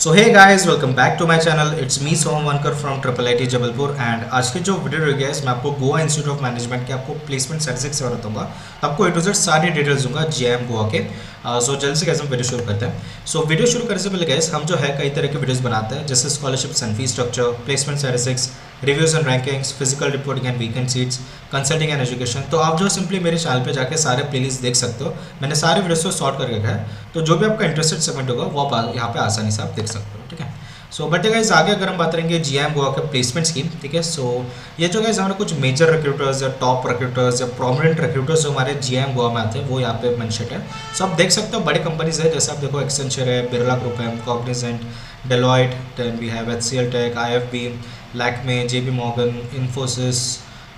So hey guys, welcome back to my channel. It's me Soham Wankar from triple I T Jabalpur. And आज की जो video रही है इसमें आपको गोवा इंस्टीट्यूट ऑफ मैनेजमेंट के आपको प्लेसमेंट स्टैटिस्टिक्स से बताऊंगा। आपको ए टू जेड सारी डिटेल्स दूंगा जीएम गोवा के। सो जल्द से कैसे हम वीडियो शुरू करते हैं। सो वीडियो शुरू करने से पहले गाइस हम जो है कई तरह के वीडियोस बनाते हैं, जैसे scholarship and fee structure, placement statistics, reviews and rankings, physical reporting and weekend seats, consulting and education. तो आप जो सिंपली मेरे चैनल पे जाके सारे प्लेलिस्ट देख सकते हो। मैंने सारे वीडियोस को सॉर्ट करके रखा है, तो जो भी आपका इंटरेस्टेड सेगमेंट होगा वो आप यहाँ पे आसानी से आप देख सकते हो। ठीक है। सो बट गाइस आगे अगर हम बात करेंगे जीएम गोवा के प्लेसमेंट्स की, ठीक है। सो ये जो गाइस हमारे कुछ मेजर रिक्रूटर्स या टॉप रिक्रूटर्स या प्रोमिनेंट रिक्रूटर्स जो हमारे जीएम गोवा में आते हैं वो यहाँ पे मेंशन है। सो आप देख सकते हो बड़े कंपनीज है, जैसे आप देखो एक्सेंचर है, बिरला ग्रुप है, Cognizant, Deloitte, then we have HCL tech, IFB, Lakme, JP Morgan, Infosys,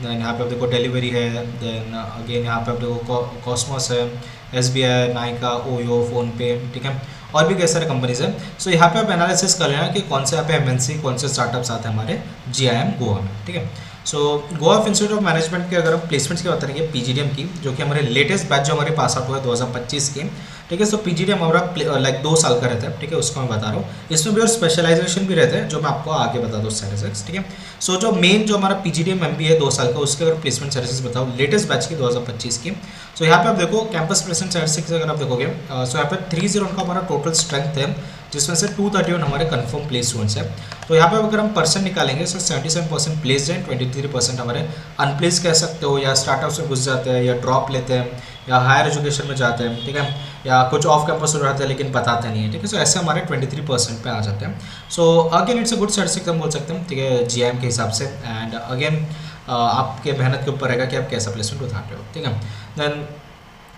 then यहाँ पे आप देखो डिलीवरी है, देन अगेन यहाँ पे आप देखो कॉस्मोस है, एसबीआई, नाइका, ओयो, फोनपे, ठीक है, और भी कई सारे कंपनीज हैं। सो यहाँ पे आप एनालिसिस कर लेना कि कौन से यहाँ पे एमएनसी, कौन से स्टार्टअप्स आते हैं हमारे जीआईएम गोवा में। ठीक है। So Goa institute of management के अगर हम प्लेसमेंट्स की बात करेंगे पीजीडीएम की, जो कि हमारे लेटेस्ट बैच जो हमारे पास आउट हुआ है 2025 की, ठीक है। सो पीजीडीएम हमारा लाइक 2 साल का रहता है, ठीक है, उसको मैं बता रहा हूँ। इसमें भी और स्पेशलाइजेशन भी रहता है, जो मैं आपको आगे बता दूँ स्टैटिस्टिक्स, ठीक है। सो जो मेन जो हमारा पीजीडीएम एमबीए है 2 साल का, उसके अगर प्लेसमेंट स्टैटिस्टिक्स बताऊँ लेटेस्ट बैच की 2025 की। सो यहाँ पे आप देखो कैंपस प्लेसमेंट स्टैटिस्टिक्स अगर आप देखोगे, सो यहाँ पे 301 का हमारा टोटल स्ट्रेंथ है, जिसमें से 231 हमारे कंफर्म प्लेस स्टूडेंट्स हैं। तो यहाँ पे अगर हम परसेंट निकालेंगे सो 77% प्लेस्ड हैं, 23% हमारे अनप्लेस कह सकते हो, या स्टार्टअप्स में घुस जाते हैं, या ड्रॉप लेते हैं, या हायर एजुकेशन में जाते हैं, ठीक है, या कुछ ऑफ कैंपस हो जाते हैं लेकिन बताते नहीं है, ठीक है। सो ऐसे हमारे 23% पे आ जाते हैं। So again it's a good statistics हम बोल सकते हैं, ठीक है, जीएम के हिसाब से। एंड अगेन आपके मेहनत के ऊपर रहेगा कि आप कैसा प्लेसमेंट उठाते हो, ठीक है। देन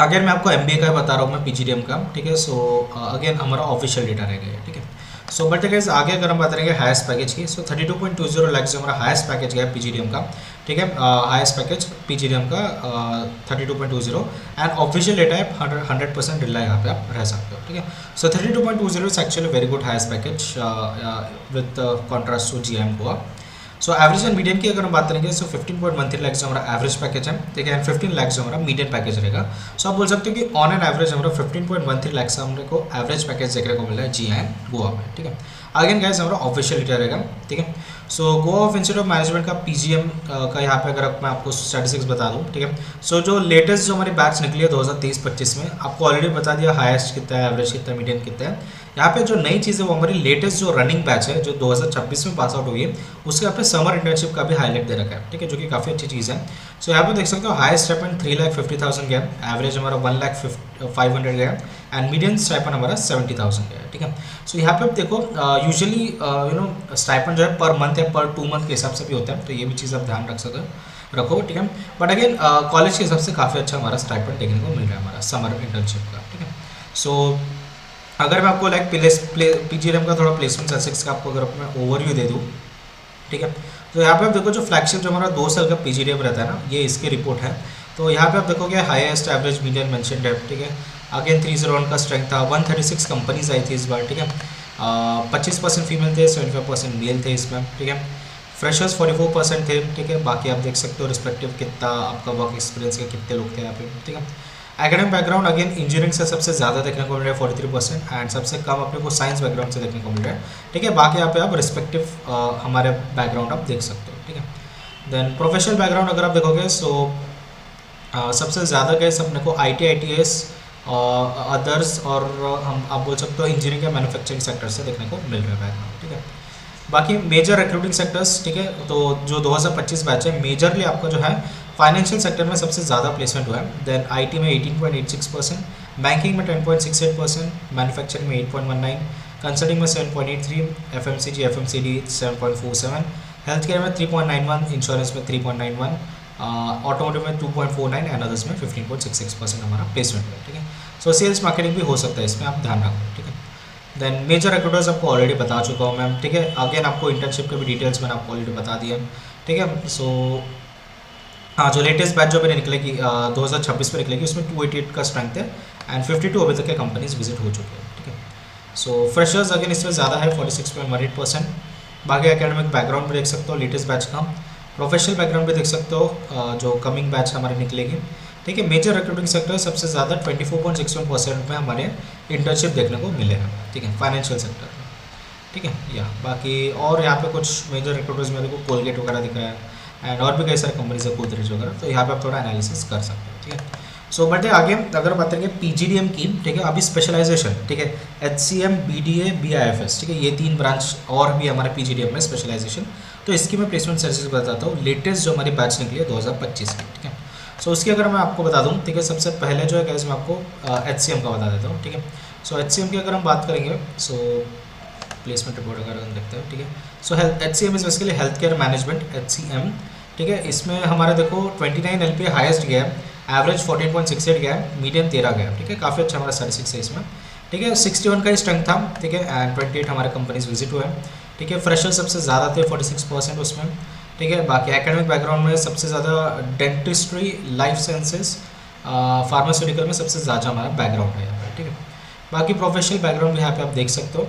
अगेन मैं आपको एमबीए का बता रहा हूँ मैं पीजीडीएम का, ठीक है। सो अगेन हमारा ऑफिशियल डेटा रहेगा, ठीक है। सो बट गाइस आगे अगर हम बात करेंगे हाईएस्ट पैकेज की, सो 32.20 लाख जो हमारा हाईएस्ट पैकेज गया पीजीडीएम का, ठीक है। हाईएस्ट पैकेज पीजीडीएम का 32.20 एंड ऑफिशियल डेटा है 100% रिला, यहाँ पे आप रह सकते हो, ठीक है। So 32.20 is actually very good highest package with contrast to GM Goa. So average and median की अगर हम बात करेंगे, सो 15.13 लाख जो हमारा एवरेज पैकेज है, ठीक है, एंड 15 लाख जो हमारा मीडियन पैकेज रहेगा। सो आप बोल सकते हो कि ऑन एन एवरेज हमारा 15.13 लाख से हमने को एवरेज पैकेज देखने को मिल रहा है जीआईएम गोवा में, ठीक है। अगेन गाइस हमारा ऑफिशियल डेटा रहेगा, ठीक है। So Goa of institute of management का पीजीएम का यहाँ पे अगर मैं आपको स्टैटिस्टिक्स बता दूँ, ठीक है। सो जो लेटेस्ट जो हमारी बैच निकली है 2023-25 में, आपको ऑलरेडी बता दिया हाईएस्ट कितना है, एवरेज कितना है, मीडियन कितना है। यहाँ पे जो नई चीज़ है वो हमारी लेटेस्ट जो रनिंग बैच है जो 2026 में पास आउट हुई है, उसके यहाँ पे समर इंटर्नशिप का भी हाईलाइट दे रखा है, ठीक है, जो कि काफ़ी अच्छी चीज़ है। सो यहाँ पे देख सकते हो हाईएस्ट स्टाइपेंड 3,50,000 गया, एवरेज हमारा 1,500 गया, एंड मीडियन स्टाइपेंड हमारा 70,000 गया, ठीक है। सो यहाँ पे आप देखो यूजुअली यू नो स्टाइपेंड जो है पर मंथ या पर 2 मंथ के हिसाब से भी होता है, तो ये भी चीज़ आप ध्यान रखो, ठीक है। बट अगेन कॉलेज के हिसाब से काफ़ी अच्छा हमारा स्टाइपेंड देखने को मिल रहा है हमारा समर इंटर्नशिप का, ठीक है। सो अगर मैं आपको लाइक पीजीडीएम का थोड़ा प्लेसमेंट स्टैटिस्टिक्स का आपको अगर मैं ओवरव्यू दे दूँ, ठीक है, तो यहाँ पे आप देखो जो फ्लैगशिप जो हमारा 2 साल का पीजीडीएम रहता है ना, ये इसकी रिपोर्ट है। तो यहाँ पे आप देखोगे हाईएस्ट एवरेज मीडियन मेंशन्ड है, ठीक है। अगेन 301 का स्ट्रेंथ था, 136 कंपनीज आई थी इस बार, ठीक है। 25% फीमेल थे, 75% मेल थे इसमें, ठीक है। फ्रेशर्स 44% थे, ठीक है। बाकी आप देख सकते हो रिस्पेक्टिव कितना आपका वर्क एक्सपीरियंस के कितने लोग थे यहाँ पे, ठीक है। एकेडमिक बैकग्राउंड अगेन इंजीनियरिंग से सबसे ज़्यादा देखने को मिल रहा है 43% एंड सबसे कम अपने को साइंस बैकग्राउंड से देखने को मिल रहा है, ठीक है। बाकी यहाँ पे आप रिस्पेक्टिव हमारे बैकग्राउंड आप देख सकते हो, ठीक है। देन प्रोफेशनल बैकग्राउंड अगर आप देखोगे, सो सबसे ज़्यादा केस अपने को ITS अदर्स और हम आप बोल सकते हो इंजीनियरिंग या मैन्युफैक्चरिंग सेक्टर से देखने को मिल रहा है बैकग्राउंड, ठीक है। बाकी मेजर रिक्रूटिंग सेक्टर्स, ठीक है, तो जो 2025 बैच है मेजरली आपका जो है फाइनेंशियल सेक्टर में सबसे ज़्यादा प्लेसमेंट हुआ है। देन आईटी में 18.86%, बैंकिंग में 10.68%, मैन्युफैक्चरिंग में 8.19, कंसल्टिंग में 7.83, FMCG 7.47, हेल्थ केयर में 3.91, इंश्योरेंस में 3.91, ऑटोमोटिव में 2.49 एंड अदर्स में 15.66% हमारा प्लेसमेंट है, ठीक है। सो सेल्स मार्केटिंग भी हो सकता है, इसमें आप ध्यान रखो, ठीक है। देन मेजर रिक्रूटर्स आपको ऑलरेडी बता चुका हूँ मैम, ठीक है। अगेन आपको इंटर्नशिप के भी डिटेल्स मैंने आपको ऑलरेडी बता दिए, ठीक है। सो हाँ, जो लेटेस्ट बैच जो मैंने निकलेगी 2026 में निकलेगी, उसमें 288 का स्ट्रेंथ है एंड 52 अभी तक के कंपनीज विजिट हो चुके हैं, ठीक है। सो फ्रेशर्स अगेन इसमें ज़्यादा है 46.18%। बाकी एकेडमिक बैकग्राउंड भी देख सकते हो लेटेस्ट बैच का, प्रोफेशनल बैकग्राउंड भी देख सकते हो जो कमिंग बैच हमारे निकलेगी, ठीक है। मेजर रिक्रूटिंग सेक्टर सबसे ज़्यादा 24.61% में हमारे इंटर्नशिप देखने को मिलेगा, ठीक है, फाइनेंशियल सेक्टर में। ठीक है। या बाकी और यहाँ पे कुछ मेजर रिक्रूटर्स मेरे को कोलगेट वगैरह दिख रहा है एंड और भी कई सारे कंपनीज है, गोदरेज वगैरह, तो यहाँ पे आप थोड़ा एनालिसिस कर सकते हो। ठीक है। सो बट आगे अगर बात करेंगे पीजीडीएम की, ठीक है, अभी स्पेशलाइजेशन, ठीक है, एचसीएम, बीडीए, बीआईएफएस, ठीक है, ये 3 ब्रांच और भी हमारे पीजीडीएम में स्पेशलाइजेशन। तो इसकी मैं प्लेसमेंट सर्विसेज बताता हूँ, लेटेस्ट जो हमारी बैच निकली है 2025 की। ठीक है। सो उसकी अगर मैं आपको बता दूँ, ठीक है, सबसे पहले जो है गाइस मैं आपको एचसीएम का बता देता हूँ। ठीक है। सो एचसीएम की अगर हम बात करेंगे, सो प्लेसमेंट रिपोर्ट अगर हम देखते हैं, ठीक है, so HCM is basically health care management, HCM. ठीक है। इसमें हमारे देखो 29 एलपीए हाईएस्ट गया है, एवरेज 14.68 गया है, मीडियम 13 गया है। ठीक है। काफ़ी अच्छा हमारा स्टैटिस्टिक्स है इसमें। ठीक है। 61 का स्ट्रेंथ था। ठीक है। एंड 28 हमारे कंपनीज विजिट हुए हैं। ठीक है। फ्रेशर सबसे ज़्यादा थे 46% उसमें। ठीक है। बाकी एकेडमिक बैकग्राउंड में सबसे ज़्यादा डेंटिस्ट्री, लाइफ साइंसेस, फार्मास्यूटिकल में सबसे ज़्यादा हमारा बैकग्राउंड है यहाँ पर। ठीक है। बाकी प्रोफेशनल बैकग्राउंड भी यहाँ पे आप देख सकते हो।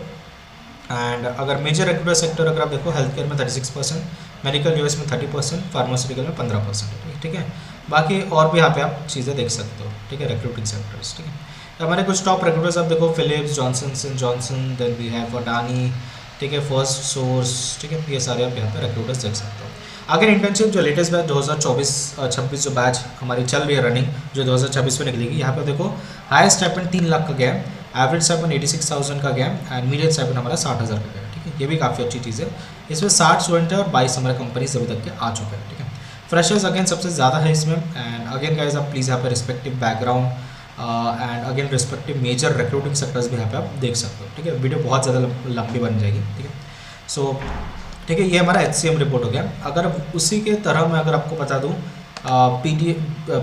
एंड अगर मेजर रिक्रूटर सेक्टर अगर आप देखो, हेल्थ केयर में 36%, मेडिकल यूएस में 30%, फार्मास्यूटिकल में 15%। ठीक है। बाकी और भी यहाँ पे आप चीज़ें देख सकते हो। ठीक है। Recruiting sectors. ठीक है। हमारे कुछ टॉप रिक्रूटर्स आप देखो, Philips, Johnson, then we have Adani, ठीक है, फर्स्ट सोर्स। ठीक है। ये सारे आप यहाँ पे रिक्रूटर्स देख सकते हो। अगर इंटर्नशिप जो लेटेस्ट बैच 2024-26 जो बैच हमारी चल रही है रनिंग, जो 2026 में निकलेगी, यहाँ पे देखो हाईएस्ट स्टाइपेंड 3 लाख का गया है, एवरेज स्टाइपेंड 86,000 का गया है एंड मीडियम स्टाइपेंड हमारा 60,000 का गया है। ठीक है। ये भी काफ़ी अच्छी चीज़ है। इसमें 60 स्टूडेंट है और 22 हमारे कंपनीज अभी तक के आ चुके हैं। ठीक है। फ्रेशर्स अगेन सबसे ज़्यादा है इसमें। एंड अगेन गाइज आप प्लीज़ यहाँ पे respective background and again respective major recruiting sectors भी यहाँ पे आप देख सकते हो। ठीक है। वीडियो बहुत ज़्यादा लंबी बन जाएगी। ठीक है। सो ठीक है, ये हमारा एचसीएम रिपोर्ट हो गया। अगर उसी के तरह मैं अगर आपको बता दूँ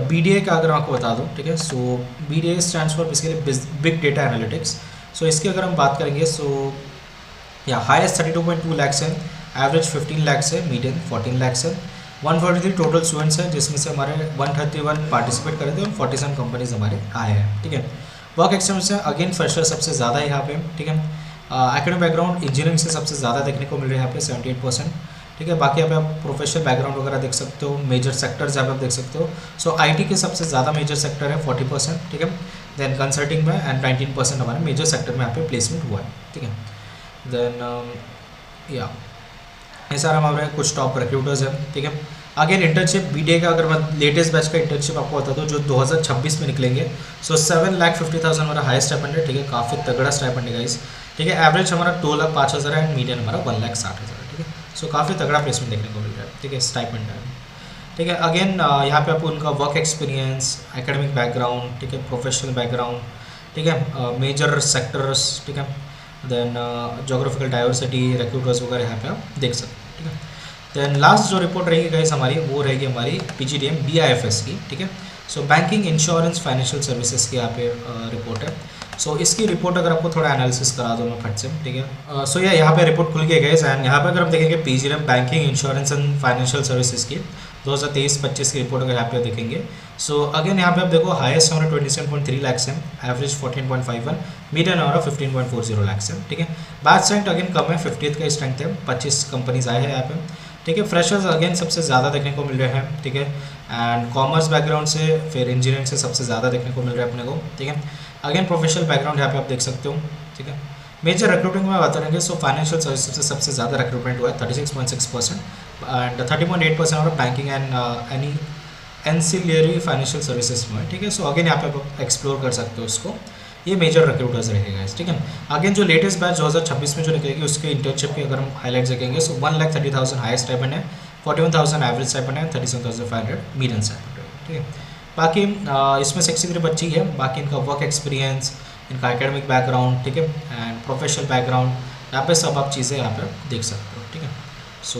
बीडीए का अगर आपको बता दूँ, ठीक है, so BDA stands for basically big data analytics. सो इसकी अगर हम बात करेंगे, सो या हाईएस्ट 32.2 लाख है, एवरेज 15 लाख है, मीडियम 14 लाख है, 143 टोटल स्टूडेंट्स हैं, जिसमें से हमारे 131 पार्टिसिपेट करे थे और 47 कंपनीज हमारे आए हैं। ठीक है। वर्क एक्सपीरियंस है अगेन फ्रेशर सबसे ज़्यादा है यहाँ पे। ठीक है। एकेडमिक बैकग्राउंड इंजीनियरिंग से सबसे ज़्यादा देखने को मिल रहा है यहाँ पे 78%। ठीक है। बाकी यहाँ पे आप प्रोफेशनल बैकग्राउंड वगैरह देख सकते हो, मेजर सेक्टर्स यहाँ पे आप देख सकते हो। सो आईटी के सबसे ज़्यादा मेजर सेक्टर है 40%। ठीक है। देन कंसल्टिंग में एंड 19% हमारे मेजर सेक्टर में यहाँ पे प्लेसमेंट हुआ है। ठीक है। देन या ये सारा हमारे कुछ टॉप रिक्रूटर्स हैं। ठीक है। अगेन इंटर्नशिप बीडीए का अगर मैं लेटेस्ट बैच का इंटर्नशिप आपको बता दूँ जो 2026 में निकलेंगे, सो 7,50,000 हमारा हाईएस्ट स्टाइपेंड है। ठीक है। काफ़ी तगड़ा स्टाइपेंड है गाइस। ठीक है। एवरेज हमारा 2,05,000 है एंड मीडियन हमारा 1,60,000 है। ठीक है। सो काफ़ी तगड़ा प्लेसमेंट देखने को मिल रहा है। ठीक है। स्टाइपेंड है। ठीक है। अगेन यहाँ पे आपको उनका वर्क एक्सपीरियंस, एकेडमिक बैकग्राउंड, ठीक है, प्रोफेशनल बैकग्राउंड, ठीक है, मेजर सेक्टर्स, ठीक है, देन जोग्राफिकल डाइवर्सिटी, रिक्रूटर्स वगैरह यहाँ पे आप देख सकते हैं। ठीक है। देन लास्ट जो रिपोर्ट रहेगी गाइस हमारी, वो रहेगी हमारी पीजीडीएम बीआईएफएस की। ठीक है। सो बैंकिंग, इंश्योरेंस, फाइनेंशियल सर्विसेज की यहाँ पे रिपोर्ट है। सो इसकी रिपोर्ट अगर आपको थोड़ा एनालिसिस करा दूँ मैं फट से। ठीक है। सो यहाँ पे रिपोर्ट खुल गई गाइस एंड यहाँ पे अगर हम देखेंगे PGDM banking, insurance and financial services की 2023-25 की रिपोर्ट अगर यहाँ पे देखेंगे, सो अगेन यहाँ पे आप देखो हाईएस्ट हमारा 27.3 लाख है, एवरेज 14.51, मीडियन हमारा 15.40 लाख है। ठीक है। बैच स्ट्रेंथ अगेन कम है, 50th का स्ट्रेंथ है, 25 कंपनीज आए हैं यहाँ पे। ठीक है। फ्रेशर्स अगेन सबसे ज़्यादा देखने को मिल रहे हैं। ठीक है। एंड कॉमर्स बैकग्राउंड से, फिर इंजीनियरिंग से सबसे ज़्यादा देखने को मिल रहा है अपने को। ठीक है। अगेन प्रोफेशनल बैकग्राउंड यहाँ पे आप देख सकते हो। ठीक है। मेजर रिक्रूटिंग में बात करेंगे, सो फाइनेंशियल सर्विसेज से सबसे ज़्यादा रिक्रूटमेंट हुआ है 36.6% एंड 30.8% और banking and any ancillary financial services में। ठीक है। सो अगेन यहाँ पे आप एक्सप्लोर कर सकते हो उसको। ये मेजर रिक्रूटर्स रहेगा। ठीक है। अगेन जो लेटेस्ट बैच 2026 में जो निकलेगी उसके इंटर्नशिप की अगर हम हाईलाइट देखेंगे, सो 1,30,000 हाईएस्ट स्टाइपेंड है, 41,000 एवरेज स्टाइपेंड है, 37,500 मीडियन स्टाइपेंड है। ठीक है। बाकी इसमें 63 बच्ची है। बाकी इनका वर्क एक्सपीरियंस, इनका एकेडमिक बैकग्राउंड, ठीक है, एंड प्रोफेशनल बैकग्राउंड, यहाँ पे सब आप चीज़ें यहाँ पे देख सकते हो। ठीक है। सो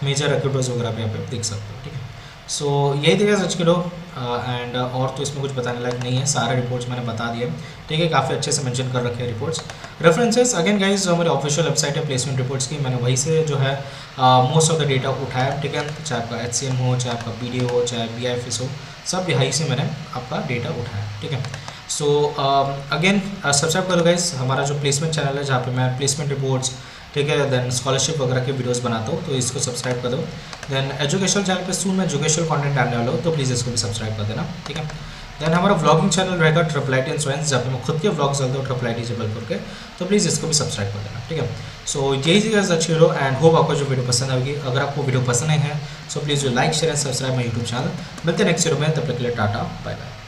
मेजर रिक्रूटर्स वगैरह पे यहाँ पे देख सकते हो। ठीक है। सो यही देखिए सच के लोग एंड और तो इसमें कुछ बताने लायक नहीं है, सारे रिपोर्ट्स मैंने बता दिए। ठीक है। काफ़ी अच्छे से मेंशन कर रखे हैं रिपोर्ट्स। रेफरेंसेस अगेन गाइस जो हमारी ऑफिशियल वेबसाइट है प्लेसमेंट रिपोर्ट्स की, मैंने वहीं से जो है मोस्ट ऑफ द डेटा उठाया। ठीक है। चाहे आपका एचसीएम हो, चाहे आपका बीडीए हो, चाहे बीआईएफएस हो, सब यहीं से मैंने आपका डेटा उठाया। ठीक है। सो अगेन सब्सक्राइब करो गाइस हमारा जो प्लेसमेंट चैनल है जहाँ पे मैं प्लेसमेंट रिपोर्ट्स, ठीक है, देन स्कॉलरशिप वगैरह के वीडियोस बनाता हूँ, तो इसको सब्सक्राइब कर दो। देन एजुकेशनल चैनल पे सून मैं एजुकेशनल कंटेंट डालने वाला हूँ, तो प्लीज़ इसको भी सब्सक्राइब कर देना। ठीक है। देन हमारा व्लॉगिंग चैनल रहेगा ट्रिपल आई टी इंश्योरेंस, जहाँ पे मैं खुद के व्लॉग्स डालता हूँ ट्रिपल आई टी जबलपुर के, तो प्लीज़ इसको भी सब्सक्राइब कर देना, ठीक है। सो यही चीज़ अच्छी हो एंड होप आपको जो वीडियो पसंद आएगी। अगर आपको वीडियो पसंद आई है so please like share and subscribe my YouTube channel. मिलते हैं नेक्स्ट वीडियो में, तब तक के लिए टाटा बाय बाय।